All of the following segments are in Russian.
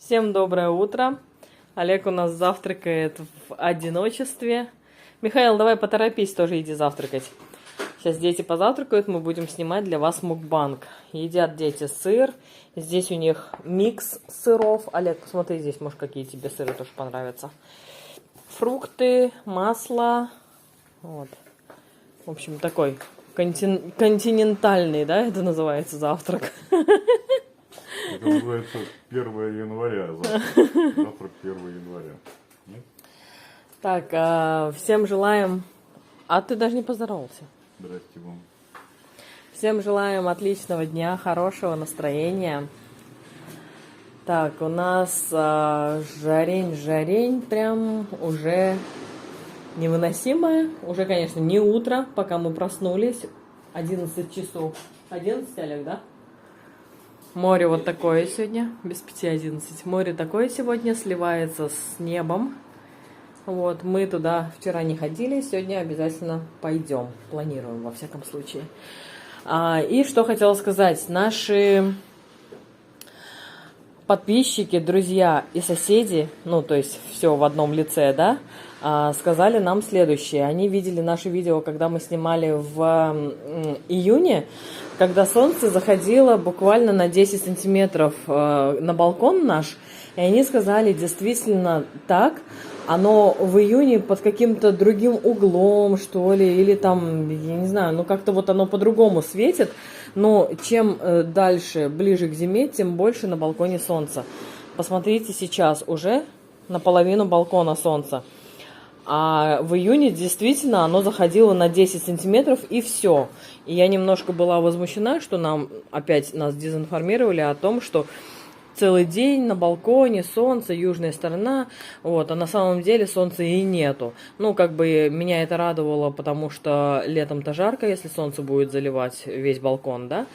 Всем доброе утро. Олег у нас завтракает в одиночестве. Михаил, давай поторопись, тоже иди завтракать. Сейчас дети позавтракают, мы будем снимать для вас мукбанг. Едят дети сыр. Здесь у них микс сыров. Олег, посмотри здесь, может, какие тебе сыры тоже понравятся. Фрукты, масло. Вот. В общем, такой континентальный, да, это называется завтрак. Это называется 1 января. Завтрак 1 января. Нет? Так, всем желаем... А ты даже не поздоровался. Здрасте вам. Всем желаем отличного дня, хорошего настроения. Так, у нас жарень прям уже невыносимая. Уже, конечно, не утро, пока мы проснулись. 11 часов. 11, Олег, да? Море вот такое сегодня, без 5:11. Море такое сегодня, сливается с небом. Вот, мы туда вчера не ходили, сегодня обязательно пойдем. Планируем, во всяком случае. И что хотела сказать. Наши подписчики, друзья и соседи, ну, то есть все в одном лице, да, сказали нам следующее. Они видели наше видео, когда мы снимали в июне, когда солнце заходило буквально на 10 сантиметров на балкон наш, и они сказали, действительно так, оно в июне под каким-то другим углом, что ли, или там, я не знаю, ну как-то вот оно по-другому светит, но чем дальше, ближе к зиме, тем больше на балконе солнца. Посмотрите, сейчас уже наполовину балкона солнца. А в июне действительно оно заходило на 10 сантиметров и все. И я немножко была возмущена, что опять нас дезинформировали о том, что целый день на балконе солнце, южная сторона, вот, а на самом деле солнца и нету. Ну, как бы меня это радовало, потому что летом-то жарко, если солнце будет заливать весь балкон, да.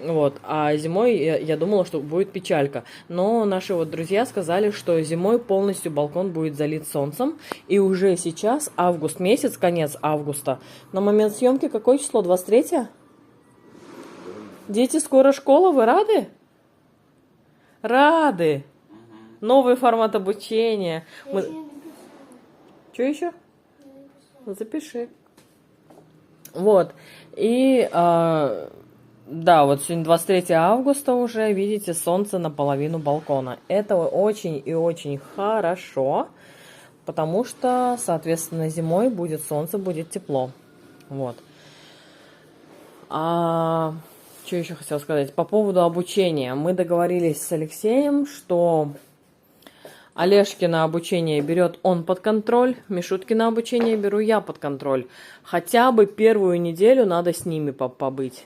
Вот, а зимой я думала, что будет печалька. Но наши вот друзья сказали, что зимой полностью балкон будет залит солнцем. И уже сейчас, август месяц, конец августа. На момент съемки какое число? 23? Дети, скоро школа, вы рады? Рады. Новый формат обучения. Что еще? Запиши. Вот. И... да, вот сегодня 23 августа уже, видите, солнце наполовину балкона. Это очень и очень хорошо, потому что, соответственно, зимой будет солнце, будет тепло. Вот. Что еще хотела сказать? По поводу обучения. Мы договорились с Алексеем, что Олежкино обучение берет он под контроль, Мишуткино обучение беру я под контроль. Хотя бы первую неделю надо с ними побыть.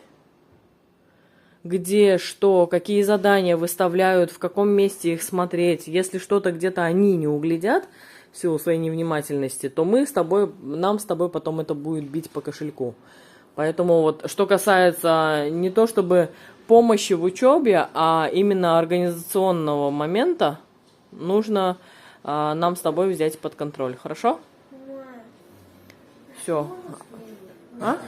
Где, что, какие задания выставляют, в каком месте их смотреть. Если что-то где-то они не углядят в силу своей невнимательности, то нам с тобой потом это будет бить по кошельку. Поэтому вот, что касается не то чтобы помощи в учебе, а именно организационного момента, нужно нам с тобой взять под контроль. Хорошо? Все. А?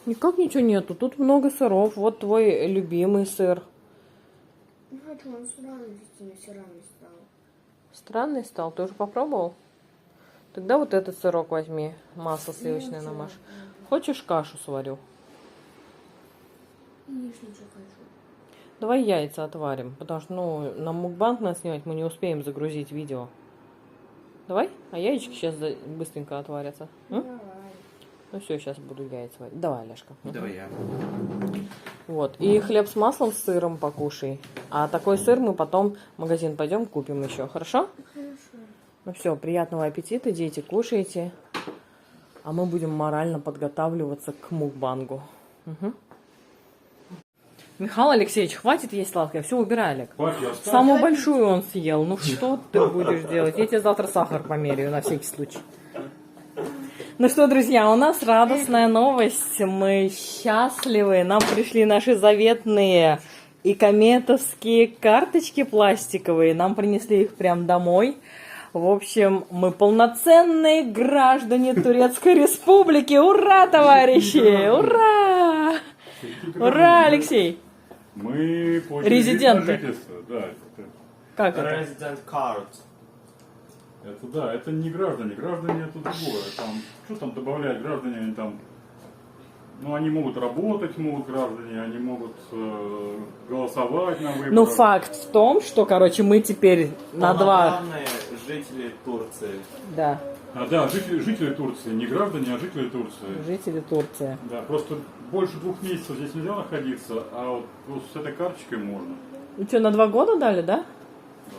Никак ничего нету. Тут много сыров. Вот твой любимый сыр. Не хочу, он странный стал. Странный стал? Ты уже попробовал? Тогда вот этот сырок возьми. Масло сливочное намажь. Хочешь, кашу сварю? Яичницу хочу. Давай яйца отварим. Потому что, на мукбанг нас снимать мы не успеем загрузить видео. Давай? А яички сейчас быстренько отварятся. Давай. Ну все, сейчас буду яйца варить. Давай, Олежка. Давай я. Вот. И хлеб с маслом, с сыром покушай. А такой сыр мы потом в магазин пойдем купим еще. Хорошо? Хорошо. Ну все, приятного аппетита, дети, кушайте. А мы будем морально подготавливаться к мукбангу. Угу. Михаил Алексеевич, хватит есть сладкое. Все, убирай, Олег. Самую большую он съел. Ну что ты будешь делать? Я тебе завтра сахар померяю на всякий случай. Ну что, друзья, у нас радостная новость. Мы счастливы. Нам пришли наши заветные икометовские карточки пластиковые. Нам принесли их прям домой. В общем, мы полноценные граждане Турецкой Республики. Ура, товарищи! Ура! Ура, Алексей! Мы Резиденты. Да. Как это? Resident card. Это да, это не граждане. Граждане это другое. Там, что там добавляют граждане, они там. Ну, они могут работать, могут граждане, они могут голосовать на выборах. Ну, факт в том, что, короче, мы теперь на два... Полноправные жители Турции. Да, А, да, жители Турции, не граждане, а жители Турции. жители Турции. Да, просто больше 2 месяцев здесь нельзя находиться, а вот с этой карточкой можно. Ну что, на 2 года дали, да?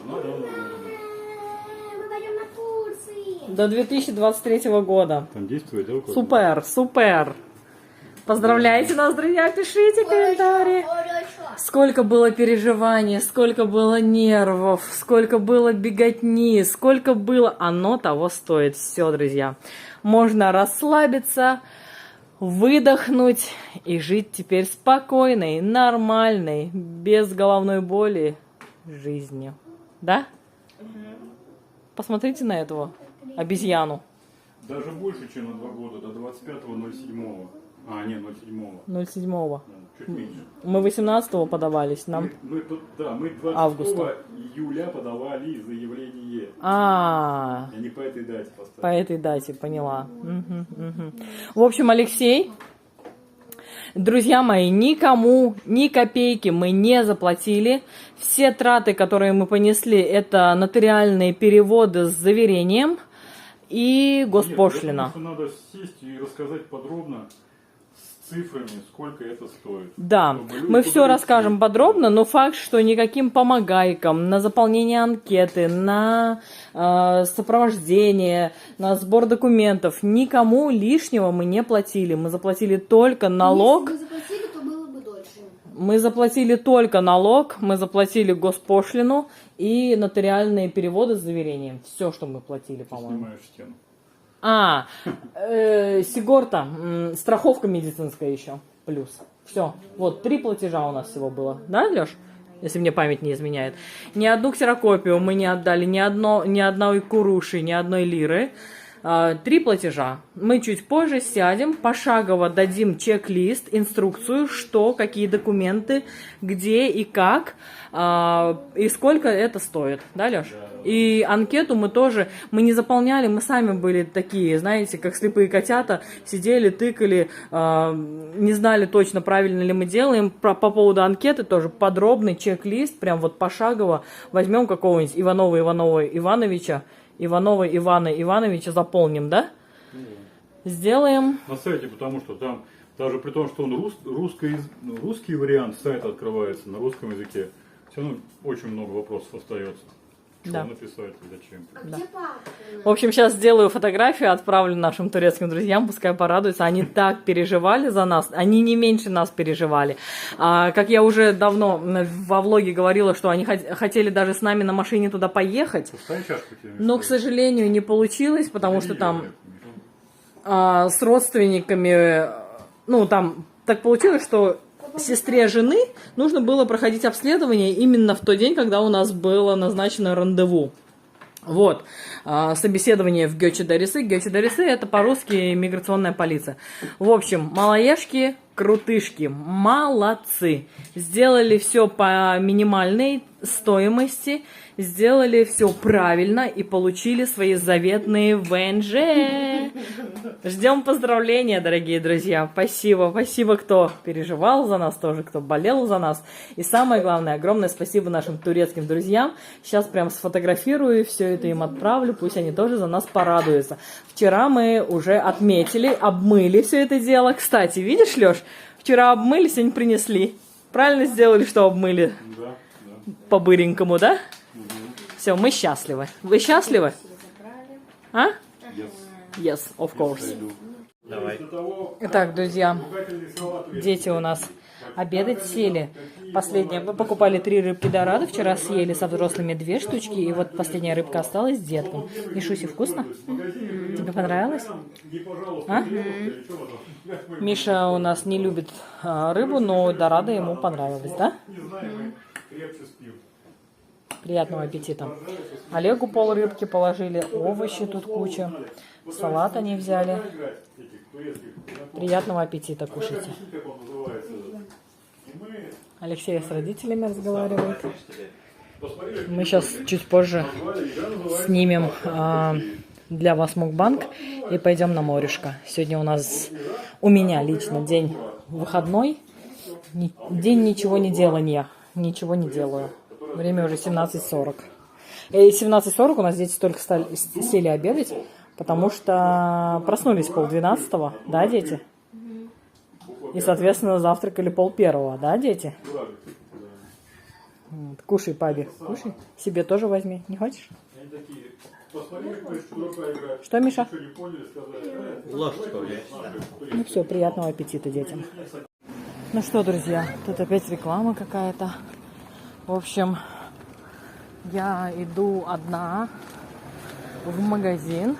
Да. Мы пойдем на Турции. До 2023 года. Там действует, да? Супер, супер. Поздравляйте нас, друзья, пишите комментарии. Сколько было переживаний, сколько было нервов, сколько было беготни, сколько было... Оно того стоит. Все, друзья. Можно расслабиться, выдохнуть и жить теперь спокойной, нормальной, без головной боли жизнью. Да? Посмотрите на этого обезьяну. Даже больше, чем на 2 года, до 25.07. А, нет, 07. 07-го. Чуть меньше. Мы 18-го подавались. Нам... Мы 26 Августа. июля подавали заявление. А, Они по этой дате поставили. по этой дате, поняла. В общем, Алексей, друзья мои, никому ни копейки мы не заплатили. Все траты, которые мы понесли, это нотариальные переводы с заверением и госпошлина. Нет, я думаю, что надо сесть и рассказать подробно с цифрами, сколько это стоит. Да, Чтобы люди мы все были расскажем все. подробно, но факт, что никаким помогайкам на заполнение анкеты, на сопровождение, на сбор документов, никому лишнего мы не платили. Мы заплатили только налог. Если бы заплатили, то было бы дольше. Мы заплатили только налог, мы заплатили госпошлину и нотариальные переводы с заверением. Все, что мы платили, по-моему. Снимаешь стену. Сигорта, страховка медицинская еще, плюс. Все, вот 3 платежа у нас всего было, да, Леш? Если мне память не изменяет. Ни одну ксерокопию мы не отдали, ни одной куруши, ни одной лиры. 3 платежа. Мы чуть позже сядем, пошагово дадим чек-лист, инструкцию, что, какие документы, где и как, и сколько это стоит. Да, Леш? И анкету мы не заполняли, мы сами были такие, знаете, как слепые котята, сидели, тыкали, не знали точно, правильно ли мы делаем. По поводу анкеты тоже подробный чек-лист, прям вот пошагово возьмем какого-нибудь Иванова Ивана Ивановича заполним, да? Сделаем. На сайте, потому что там, даже при том, что он русский вариант сайта открывается на русском языке, все равно очень много вопросов остается. Что Да. написать и зачем? Где папа? В общем, сейчас сделаю фотографию, отправлю нашим турецким друзьям, пускай порадуются. Они так переживали за нас, они не меньше нас переживали. Как я уже давно во влоге говорила, что они хотели даже с нами на машине туда поехать, Пускай чашку тебе но, к стоит. сожалению, не получилось, потому что Я там не знаю. с родственниками, ну, там так получилось, что сестре жены нужно было проходить обследование именно в тот день, когда у нас было назначено рандеву. Вот, собеседование в Гёче-Дарисы. Гёче-Дарисы — это по-русски миграционная полиция. В общем, малоежки, крутышки, молодцы. Сделали все по минимальной стоимости, сделали все правильно и получили свои заветные ВНЖ. Ждем поздравления, дорогие друзья. Спасибо, спасибо, кто переживал за нас тоже, кто болел за нас. И самое главное, огромное спасибо нашим турецким друзьям. Сейчас прям сфотографирую, все это им отправлю, пусть они тоже за нас порадуются. Вчера мы уже отметили, обмыли все это дело. Кстати, видишь, Леш, вчера обмыли, сегодня принесли. Правильно сделали, что обмыли Да. по-быренькому, да? Все, мы счастливы. Вы счастливы? А? Yes, of course. Давай. Итак, друзья, дети у нас обедать сели. Последнее, мы покупали 3 рыбки дорадо, вчера съели со взрослыми 2 штучки, и вот последняя рыбка осталась с детком. Мишуси, вкусно? Тебе понравилось? А? Миша у нас не любит рыбу, но дорадо ему понравилось, да? Приятного аппетита. Олегу пол рыбки положили, овощи тут куча, салат они взяли. Приятного аппетита, кушайте. Алексей с родителями разговаривает. Мы сейчас чуть позже снимем для вас мукбанг и пойдем на морюшко. Сегодня у меня лично день выходной, день ничего не делания, ничего не делаю. Время уже 17:40. И 17:40 у нас дети только сели обедать, потому что проснулись 11:30, да, дети? И, соответственно, завтракали 12:30, да, дети? Вот, кушай, папе, кушай. Себе тоже возьми. Не хочешь? Что, Миша? Ложечка, блядь. Ну все, приятного аппетита детям. Ну что, друзья, тут опять реклама какая-то. В общем, я иду одна в магазин.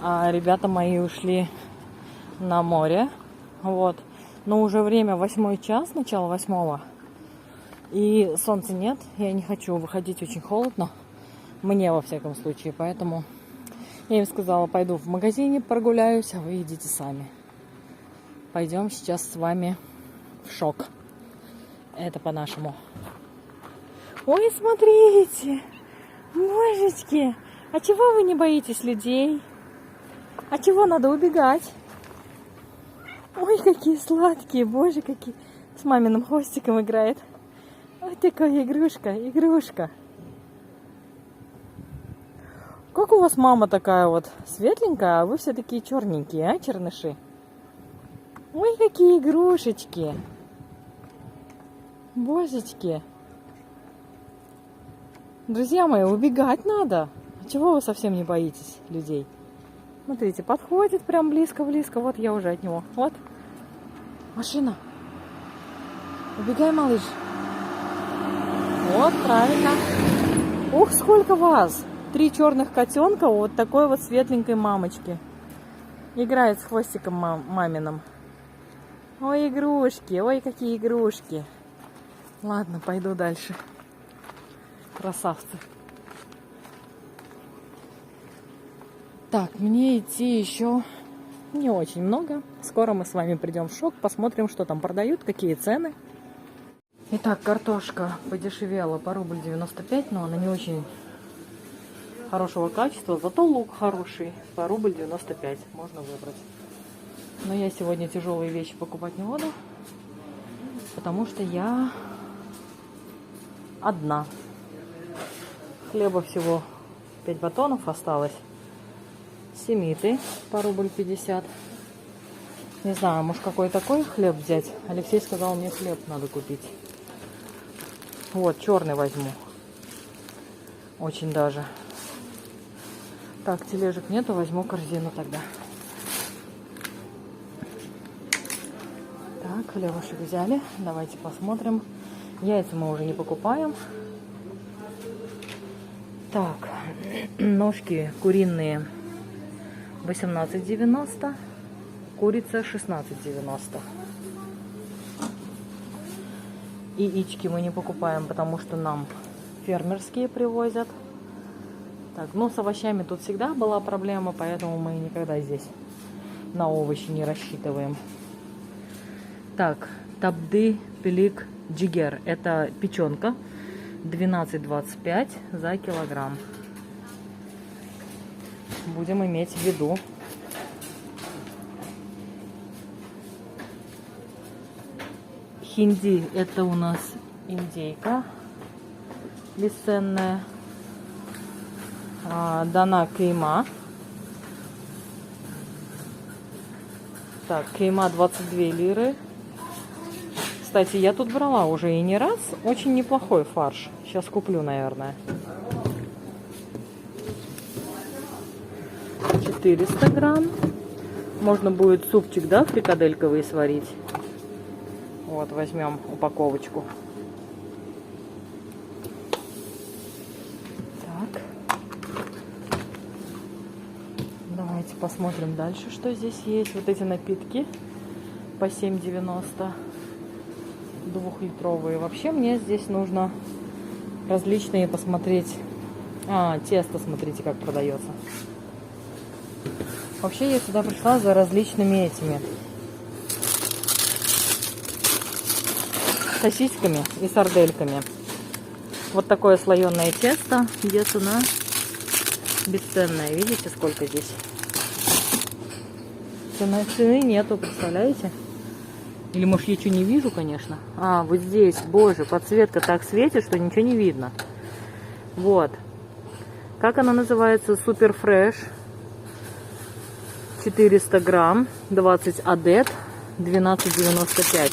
А ребята мои ушли на море. Вот. Но уже время 8 час, начало 8. И солнца нет. Я не хочу выходить, очень холодно. Мне, во всяком случае. Поэтому я им сказала, пойду в магазине прогуляюсь, а вы идите сами. Пойдем сейчас с вами в шок. Это по-нашему. Ой, смотрите! Божечки! А чего вы не боитесь людей? А чего надо убегать? Ой, какие сладкие, боже, какие. С маминым хвостиком играет. Ой, такая игрушка. Как у вас мама такая вот светленькая, а вы все такие черненькие, а, черныши? Ой, какие игрушечки. Божечки. Друзья мои, убегать надо. А чего вы совсем не боитесь людей? Смотрите, подходит прям близко-близко. Вот я уже от него. Вот. Машина. Убегай, малыш. Вот, правильно. Ух, сколько вас. 3 черных котенка у вот такой вот светленькой мамочки. Играет с хвостиком маминым. Ой, игрушки. Ой, какие игрушки. Ладно, пойду дальше. Красавцы. Так, мне идти еще не очень много. Скоро мы с вами придем в шок, посмотрим, что там продают, какие цены. Итак, картошка подешевела по рубль 95, но она не очень хорошего качества. Зато лук хороший, по рубль 95 можно выбрать. Но я сегодня тяжелые вещи покупать не буду, потому что я одна. Хлеба всего 5 батонов осталось. Семиты по рубль 50. Не знаю, может какой такой хлеб взять. Алексей сказал, мне хлеб надо купить. Вот, черный возьму. Очень даже. Так, тележек нету, возьму корзину тогда. Так, хлебушек взяли. Давайте посмотрим. Яйца мы уже не покупаем. Так, ножки куриные 18,90, курица 16,90. Яички мы не покупаем, потому что нам фермерские привозят. Так, ну с овощами тут всегда была проблема, поэтому мы никогда здесь на овощи не рассчитываем. Так, табды пилик джигер, это печенка, 12,25 за килограмм. Будем иметь в виду. Хинди, это у нас индейка бесценная. Дана кейма. Так, кейма 22 лиры. Кстати, я тут брала уже и не раз. Очень неплохой фарш. Сейчас куплю, наверное. 400 грамм. Можно будет супчик, да, фрикадельковый сварить. Вот, возьмем упаковочку. Так. Давайте посмотрим дальше, что здесь есть. Вот эти напитки по 7,90. 2-литровые. Вообще мне здесь нужно различные посмотреть. Тесто, смотрите, как продается. Вообще я сюда пришла за различными этими сосисками и сардельками. Вот такое слоеное тесто. Где цена? Бесценная. Видите, сколько здесь? Цены нету, представляете? Или, может, я что не вижу, конечно. А, вот здесь, боже, подсветка так светит, что ничего не видно. Вот. Как она называется? Супер фреш. 400 грамм. 20 адет. 12,95.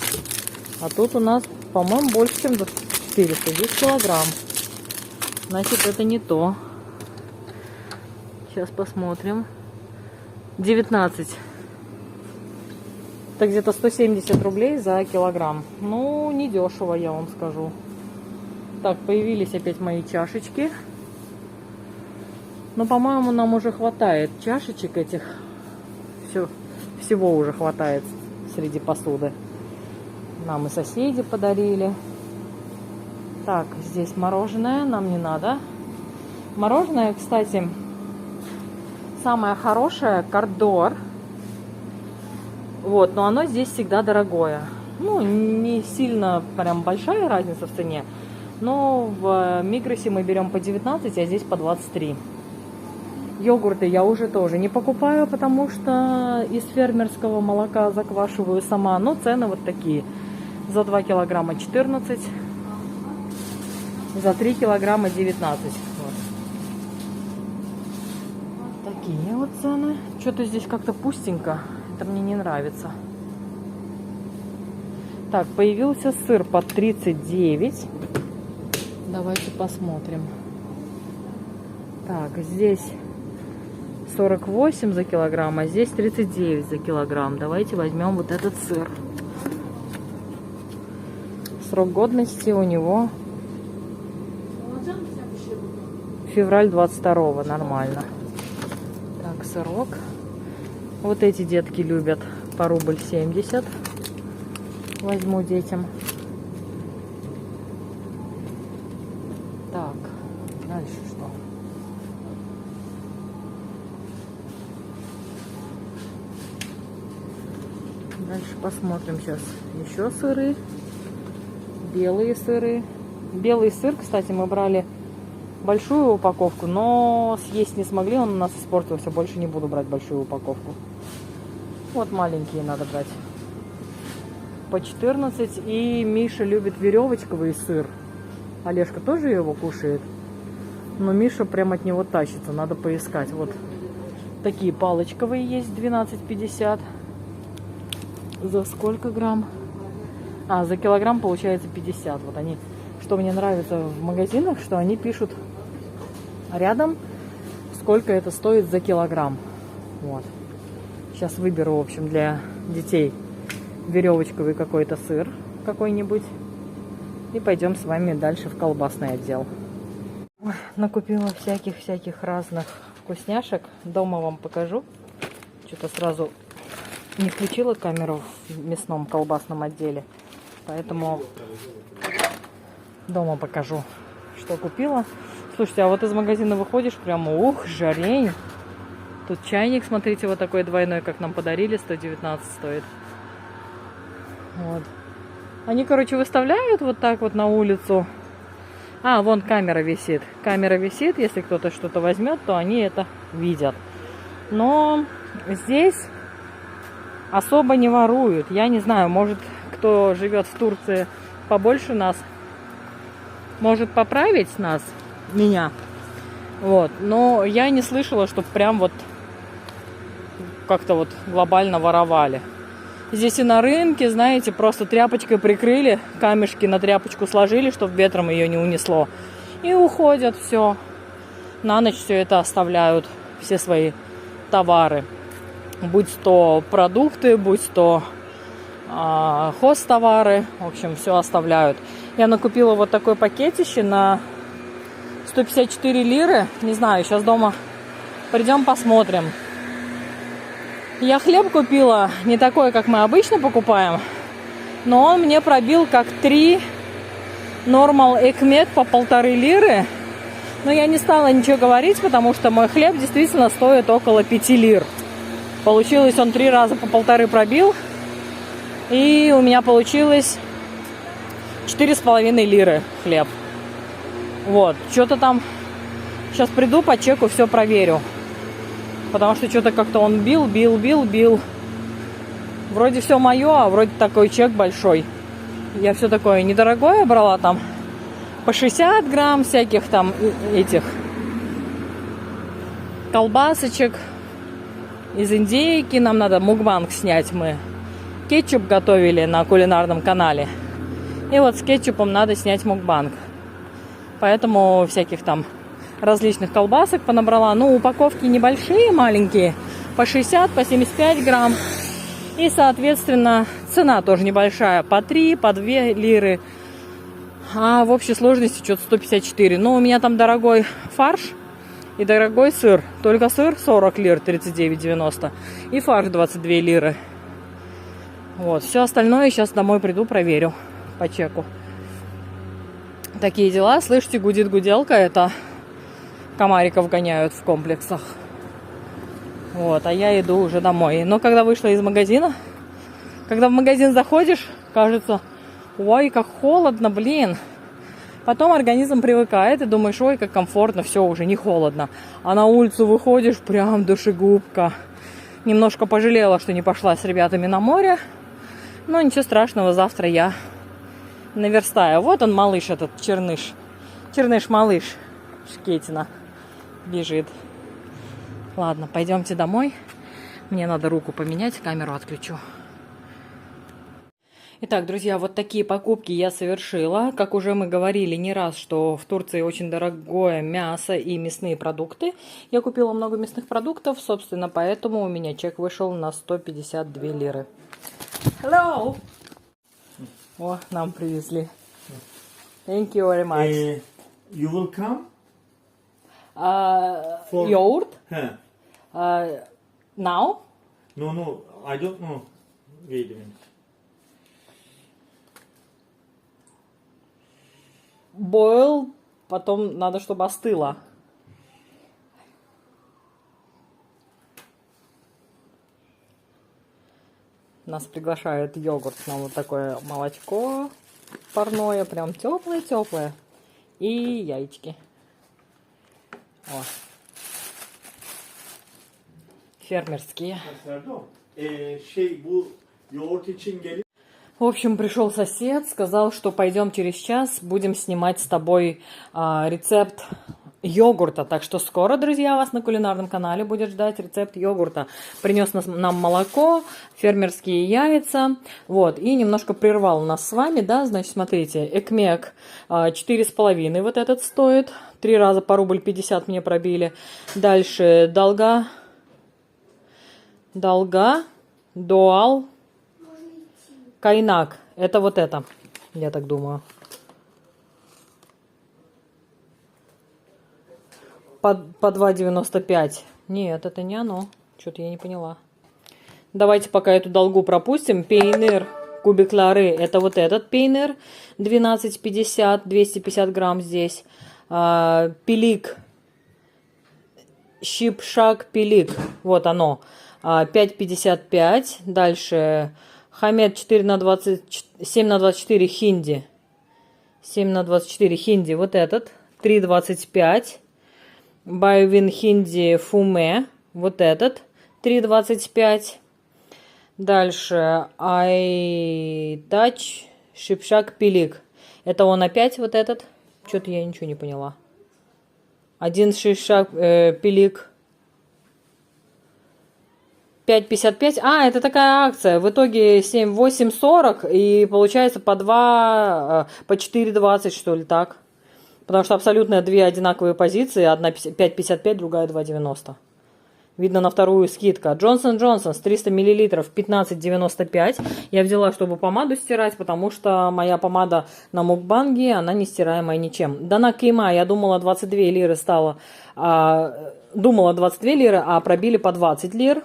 А тут у нас, по-моему, больше, чем 400. Здесь килограмм. Значит, это не то. Сейчас посмотрим. 19. Это где-то 170 рублей за килограмм. Ну, не дешево, я вам скажу. Так, появились опять мои чашечки. Но, по-моему, нам уже хватает чашечек этих. Всего уже хватает среди посуды. Нам и соседи подарили. Так, здесь мороженое. Нам не надо. Мороженое, кстати, самое хорошее. Кордор. Вот, но оно здесь всегда дорогое. Ну, не сильно прям большая разница в цене. Но в Мигросе мы берем по 19, а здесь по 23. Йогурты я уже тоже не покупаю, потому что из фермерского молока заквашиваю сама. Но цены вот такие. За 2 килограмма 14, за 3 килограмма 19. Вот. Такие вот цены. Что-то здесь как-то пустенько. Это мне не нравится. Так, появился сыр по 39. Давайте посмотрим. Так, здесь 48 за килограмм, а здесь 39 за килограмм. Давайте возьмем вот этот сыр. Срок годности у него февраль 22-го. Нормально. Так, сырок. Вот эти детки любят по рубль 70. Возьму детям. Так, дальше что? Дальше посмотрим сейчас еще сыры. Белые сыры. Белый сыр, кстати, мы брали большую упаковку, но съесть не смогли, он у нас испортился. Больше не буду брать большую упаковку. Вот маленькие надо брать. По 14. И Миша любит веревочковый сыр. Олежка тоже его кушает. Но Миша прям от него тащится. Надо поискать. Вот такие палочковые есть. 12,50. За сколько грамм? А, за килограмм получается 50. Вот они, что мне нравится в магазинах, что они пишут рядом, сколько это стоит за килограмм. Вот. Сейчас выберу, в общем, для детей веревочковый какой-то сыр какой-нибудь. И пойдем с вами дальше в колбасный отдел. Ой, накупила всяких разных вкусняшек. Дома вам покажу. Что-то сразу не включила камеру в мясном колбасном отделе. Поэтому дома покажу, что купила. Слушайте, а вот из магазина выходишь, прямо, ух, жарень. Тут чайник, смотрите, вот такой двойной, как нам подарили, 119 стоит. Вот. Они, короче, выставляют вот так вот на улицу. А, вон камера висит. Камера висит, если кто-то что-то возьмет, то они это видят. Но здесь особо не воруют. Я не знаю, может, кто живет в Турции побольше нас, может поправить меня. Вот. Но я не слышала, что прям вот как-то вот глобально воровали. Здесь и на рынке, знаете, просто тряпочкой прикрыли, камешки на тряпочку сложили, чтобы ветром ее не унесло. И уходят, все. На ночь все это оставляют, все свои товары. Будь то продукты, будь то хозтовары. В общем, все оставляют. Я накупила вот такой пакетище на 154 лиры. Не знаю, сейчас дома придем посмотрим. Я хлеб купила не такой, как мы обычно покупаем, но он мне пробил как 3 Normal Ekmek по 1,5 лиры. Но я не стала ничего говорить, потому что мой хлеб действительно стоит около 5 лир. Получилось, он 3 раза по 1,5 пробил. И у меня получилось 4,5 лиры хлеб. Вот, что-то там... Сейчас приду, по чеку все проверю. Потому что что-то как-то он бил. Вроде все мое, а вроде такой чек большой. Я все такое недорогое брала там. По 60 грамм всяких там этих колбасочек. Из индейки. Нам надо мукбанг снять мы. Кетчуп готовили на кулинарном канале. И вот с кетчупом надо снять мукбанг. Поэтому всяких там различных колбасок понабрала. Ну, упаковки небольшие, маленькие. По 60, по 75 грамм. И, соответственно, цена тоже небольшая. По 3, по 2 лиры. А в общей сложности что-то 154. Но у меня там дорогой фарш и дорогой сыр. Только сыр 40 лир, 39,90. И фарш 22 лиры. Вот. Все остальное сейчас домой приду, проверю по чеку. Такие дела. Слышите, гудит гуделка. Это комариков гоняют в комплексах. Вот, а я иду уже домой. Но когда вышла из магазина, когда в магазин заходишь, кажется, ой, как холодно, блин. Потом организм привыкает и думаешь, ой, как комфортно, все, уже не холодно. А на улицу выходишь, прям душегубка. Немножко пожалела, что не пошла с ребятами на море. Но ничего страшного, завтра я наверстаю. Вот он, малыш этот, черныш. Черныш-малыш Шкетина бежит. Ладно, пойдемте домой. Мне надо руку поменять, камеру отключу. Итак, друзья, вот такие покупки я совершила. Как уже мы говорили не раз, что в Турции очень дорогое мясо и мясные продукты. Я купила много мясных продуктов, собственно, поэтому у меня чек вышел на 152 лиры. Hello! О, нам привезли. Thank you very much. You will come? Yogurt? Huh. Now? No, I don't know. Wait a minute. Boil, потом надо, чтобы остыло. Нас приглашают йогурт на вот такое молочко парное, прям теплое-теплое. И яички. О. Фермерские. Bu yoğurt için gelip В общем, пришел сосед, сказал, что пойдем через час, будем снимать с тобой рецепт йогурта. Так что скоро, друзья, вас на кулинарном канале будет ждать рецепт йогурта. Принес нам молоко, фермерские яйца, вот, и немножко прервал нас с вами, да, значит, смотрите, экмек 4,5 вот этот стоит, 3 раза по рубль 50 мне пробили. Дальше долга, дуал, кайнак, это вот это, я так думаю. По 2,95. Нет, это не оно. Что-то я не поняла. Давайте пока эту долгу пропустим. Пейнер кубиклары. Это вот этот пейнер. 12,50. 250 грамм здесь. Пилик. Щипшак пилик. Вот оно. 5,55. Дальше. Хамед 7х24 хинди. 7х24 хинди. Вот этот. 3,25. Байвин хинди фуме, вот этот, 3,25. Дальше Айтач шипшак пилик. Это он опять вот этот. Что-то я ничего не поняла. Один шипшак пилик. 5,55. Это такая акция. В итоге 8,40 и получается по 4,20 что ли так. Потому что абсолютно две одинаковые позиции. Одна 5,55, другая 2,90. Видно на вторую скидка. Джонсон Джонсон с 300 мл 15,95. Я взяла, чтобы помаду стирать, потому что моя помада на мукбанге, она не стираемая ничем. Дана Кейма, я думала 22 лиры стало. Думала 22 лиры, а пробили по 20 лир.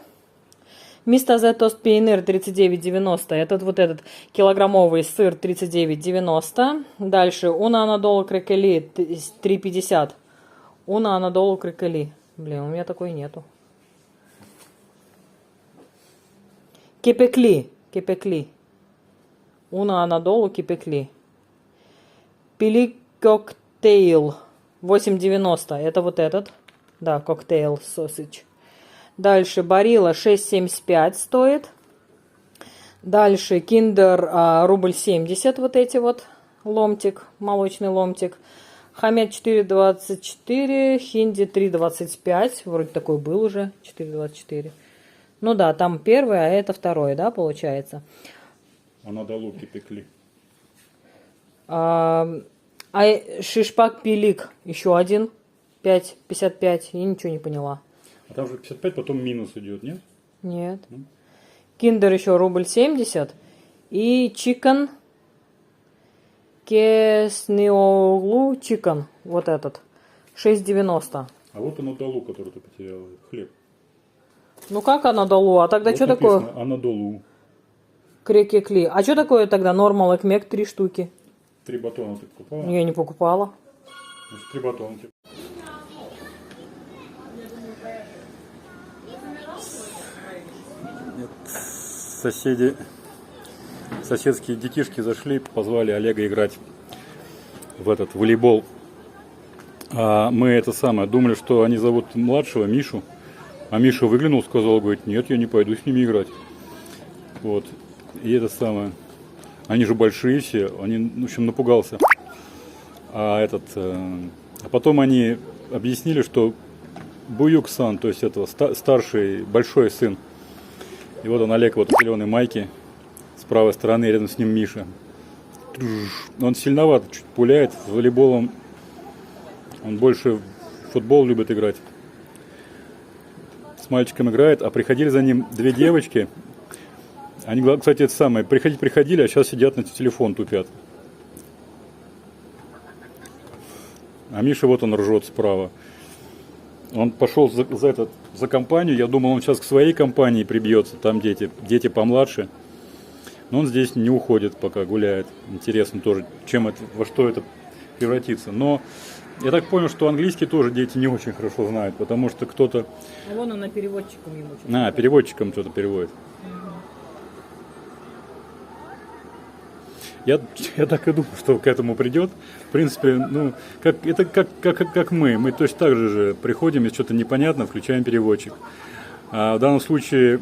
Мистер Зе Тост Пейнер 39,90. Это вот этот килограммовый сыр 39,90. Дальше Уна Анадолу Крекели 3,50. Уна Анадолу Крекели. Блин, у меня такой нету. Кепекли. Уна Анадолу Кепекли. Пили коктейл 8,90. Это вот этот. Да, коктейл sausage. Дальше Барилла 6,75 стоит. Дальше Киндер рубль 70, вот эти вот ломтик, молочный ломтик. Хамет 4,24, Хинди 3,25, вроде такой был уже, 4,24. Ну да, там первый, а это второй, да, получается. А надо луки пекли. Шишпак пилик, еще один, 5,55, я ничего не поняла. А там же 55, потом минус идет, нет? Нет. Киндер еще рубль 70. И чикен кеснеоглу чикен, вот этот, 6,90. А вот Анадолу, который ты потеряла, хлеб. Ну как Анадолу? А тогда Вот что написано такое? Анадолу. Крекекли. А что такое тогда нормал экмек 3 штуки? 3 батона ты покупала? Я не покупала. Значит, 3 батона. Соседские детишки зашли, позвали Олега играть в этот волейбол. А мы это самое думали, что они зовут младшего Мишу. А Миша выглянул, сказал, говорит, нет, я не пойду с ними играть. Вот. И это самое. Они же большие все, они, в общем, напугался. А потом они объяснили, что Буюк-сан, то есть этого старший, большой сын. И вот он, Олег, вот в зеленой майке, с правой стороны, рядом с ним Миша. Он сильновато чуть пуляет, с волейболом он больше в футбол любит играть. С мальчиком играет, а приходили за ним 2 девочки. Они, кстати, это самое, приходили, а сейчас сидят на телефон тупят. А Миша вот он ржет справа. Он пошел за компанию, я думал, он сейчас к своей компании прибьется, там дети помладше. Но он здесь не уходит, пока гуляет. Интересно тоже, во что это превратится. Но я так понял, что английский тоже дети не очень хорошо знают, потому что кто-то... А вон она переводчиком ему. Переводчиком кто-то переводит. Я так и думал, что к этому придет. В принципе, ну, как мы. Мы точно так же приходим, если что-то непонятно, включаем переводчик. А в данном случае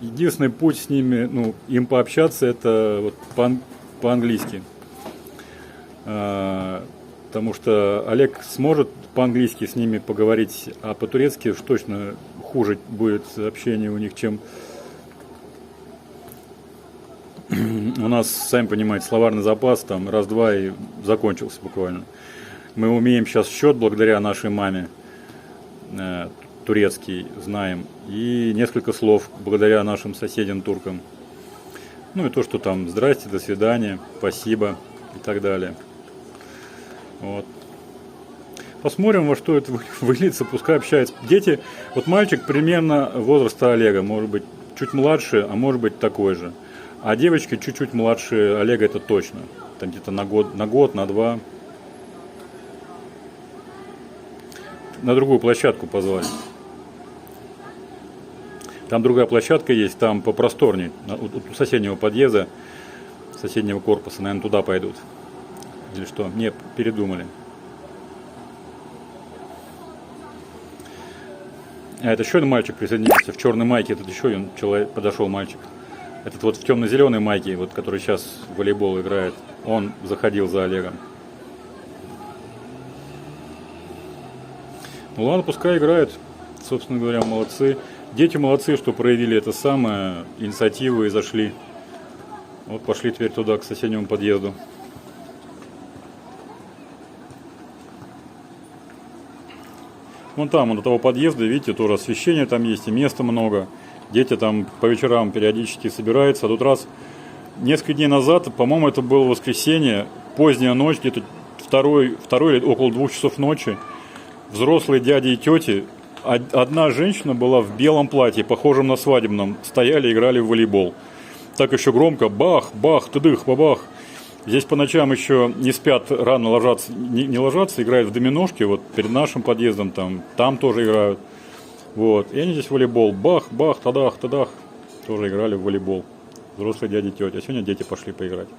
единственный путь с ними, ну, им пообщаться, это вот по-английски. Потому что Олег сможет по-английски с ними поговорить, а по-турецки уж точно хуже будет общение у них, чем... У нас, сами понимаете, словарный запас там раз-два и закончился буквально. Мы умеем сейчас счет благодаря нашей маме, турецкий знаем, и несколько слов благодаря нашим соседям туркам. Ну и то, что там здрасте, до свидания, спасибо и так далее. Вот. Посмотрим, во что это выльется, пускай общается. Дети, вот мальчик примерно возраста Олега, может быть чуть младше, а может быть такой же. А девочки чуть-чуть младше Олега, это точно. Там где-то на год, на 2. На другую площадку позвали. Там другая площадка есть, там попросторнее. У соседнего подъезда, соседнего корпуса, наверное, туда пойдут. Или что? Не, передумали. А это еще один мальчик присоединился в черной майке. Этот еще один человек подошел, мальчик. Этот вот в темно-зеленой майке, вот, который сейчас в волейбол играет, он заходил за Олегом. Ну ладно, пускай играют. Собственно говоря, молодцы. Дети молодцы, что проявили это самое, инициативу и зашли. Вот пошли теперь туда, к соседнему подъезду. Вон там, до того подъезда, видите, тоже освещение там есть, и места много. Дети там по вечерам периодически собираются. А тут раз, несколько дней назад, по-моему, это было воскресенье, поздняя ночь, где-то второй или около 2 часов ночи, взрослые дяди и тети, одна женщина была в белом платье, похожем на свадебном, стояли и играли в волейбол. Так еще громко, бах, бах, тыдых, бабах. Здесь по ночам еще не спят, рано ложатся, не ложатся, играют в доминошки, вот перед нашим подъездом там тоже играют. Вот, и они здесь в волейбол, бах, бах, тадах, тадах, тоже играли в волейбол. Взрослые дяди и тети, а сегодня дети пошли поиграть.